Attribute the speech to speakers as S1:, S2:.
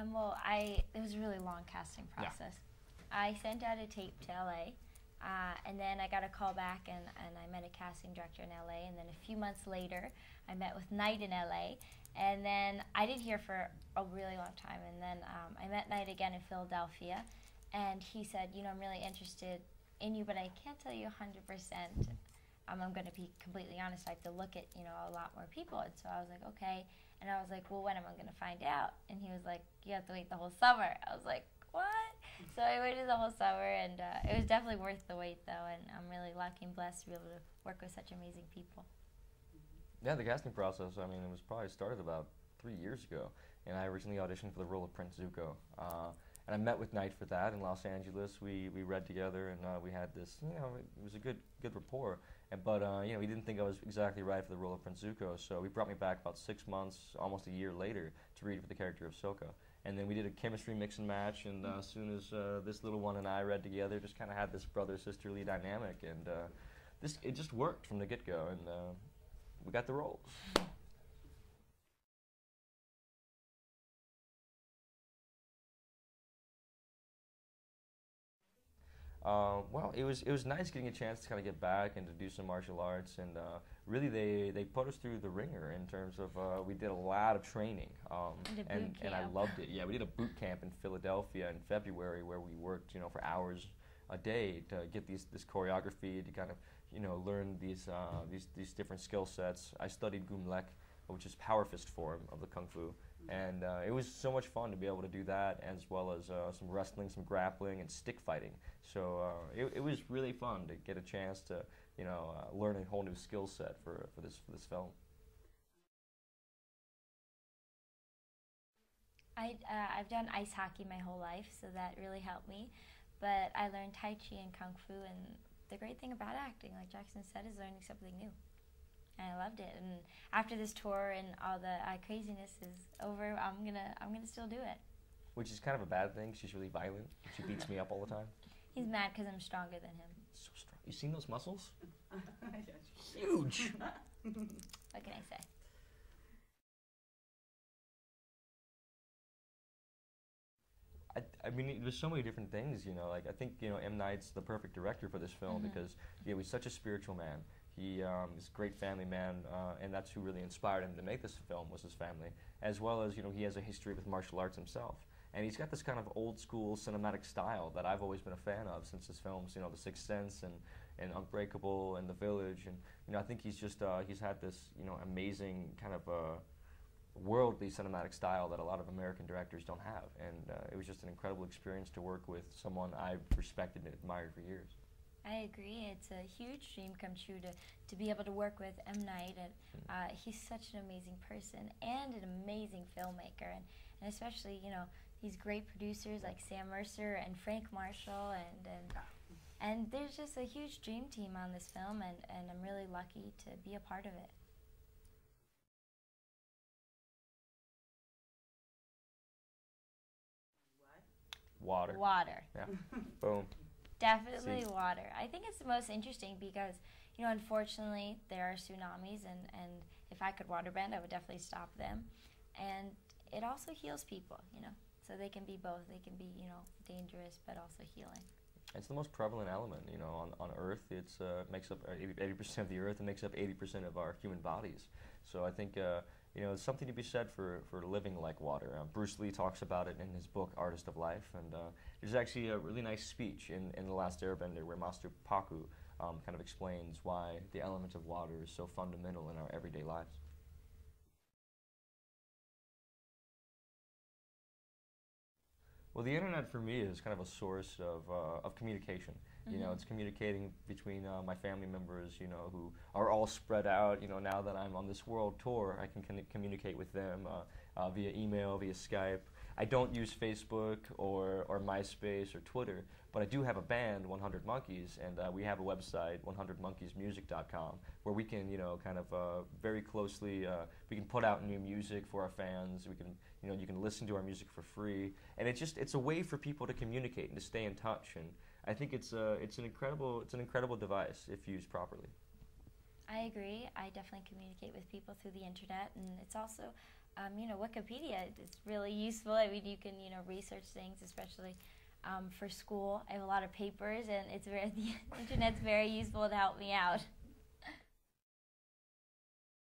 S1: Well, it was a really long casting process. Yeah. I sent out a tape to LA, and then I got a call back, and I met a casting director in LA, and then a few months later, I met with Knight in LA, and then I didn't hear for a really long time, and then I met Knight again in Philadelphia, and he said, you know, I'm really interested in you, but I can't tell you 100%. I'm going to be completely honest, I have to look at, you know, a lot more people, and so I was like, okay. And I was like, well, when am I going to find out? And he was like, you have to wait the whole summer. I was like, what? So I waited the whole summer, and it was definitely worth the wait, though, and I'm really lucky and blessed to be able to work with such amazing people.
S2: Yeah, the casting process, I mean, it was probably started about 3 years ago, and I originally auditioned for the role of Prince Zuko. And I met with Knight for that in Los Angeles. We read together, and we had this, you know, it was a good rapport. But you know, he didn't think I was exactly right for the role of Prince Zuko, so he brought me back about 6 months, almost a year later, to read for the character of Sokka. And then we did a chemistry mix and match, and as soon as this little one and I read together, just kind of had this brother-sisterly dynamic, and it just worked from the get-go, and we got the roles. Well, it was nice getting a chance to kind of get back and to do some martial arts, and really they put us through the ringer in terms of we did a lot of training, and I loved it. Yeah, we did a boot camp in Philadelphia in February where we worked, you know, for hours a day to get this choreography, to kind of, you know, learn these different skill sets. I studied Gumlek, which is power fist form of the Kung Fu. And it was so much fun to be able to do that, as well as some wrestling, some grappling, and stick fighting. So it was really fun to get a chance to, you know, learn a whole new skill set for this film.
S1: I've done ice hockey my whole life, so that really helped me. But I learned Tai Chi and Kung Fu, and the great thing about acting, like Jackson said, is learning something new. And I loved it. And after this tour and all the craziness is over, I'm gonna still do it.
S2: Which is kind of a bad thing. She's really violent. She beats me up all the time.
S1: He's mad because I'm stronger than him.
S2: So strong. You seen those muscles? Huge.
S1: What can I say?
S2: I mean, there's so many different things, you know. Like, I think, you know, M. Night's the perfect director for this film because, you know, he's such a spiritual man. He is a great family man, and that's who really inspired him to make this film, was his family. As well as, you know, he has a history with martial arts himself. And he's got this kind of old school cinematic style that I've always been a fan of since his films, you know, The Sixth Sense and Unbreakable and The Village. And, you know, I think he's just, he's had this, you know, amazing kind of worldly cinematic style that a lot of American directors don't have. And it was just an incredible experience to work with someone I've respected and admired for years.
S1: I agree. It's a huge dream come true to be able to work with M. Night. And he's such an amazing person and an amazing filmmaker. And especially, you know, these great producers like Sam Mercer and Frank Marshall. And there's just a huge dream team on this film, and I'm really lucky to be a part of it.
S2: Water.
S1: Water.
S2: Yeah. Boom.
S1: Definitely water. I think it's the most interesting because, you know, unfortunately there are tsunamis, and if I could waterbend, I would definitely stop them. And it also heals people, you know. So they can be both. They can be, you know, dangerous but also healing.
S2: It's the most prevalent element, you know, on Earth. It's makes up 80% of the Earth and makes up 80% of our human bodies. So I think, you know, there's something to be said for living like water. Bruce Lee talks about it in his book, Artist of Life. And there's actually a really nice speech in The Last Airbender where Master Paku kind of explains why the element of water is so fundamental in our everyday lives. Well, the internet for me is kind of a source of communication. You know, it's communicating between my family members, you know, who are all spread out. You know, now that I'm on this world tour, I can communicate with them via email, via Skype. I don't use Facebook or MySpace or Twitter, but I do have a band, 100 Monkeys, and we have a website, 100monkeysmusic.com, where we can, you know, kind of very closely, we can put out new music for our fans. We can, you know, you can listen to our music for free, and it's a way for people to communicate and to stay in touch. And I think it's an incredible device if used properly.
S1: I agree. I definitely communicate with people through the internet, and it's also, Wikipedia is really useful. I mean, you can, research things, especially for school. I have a lot of papers, and the internet's very useful to help me out.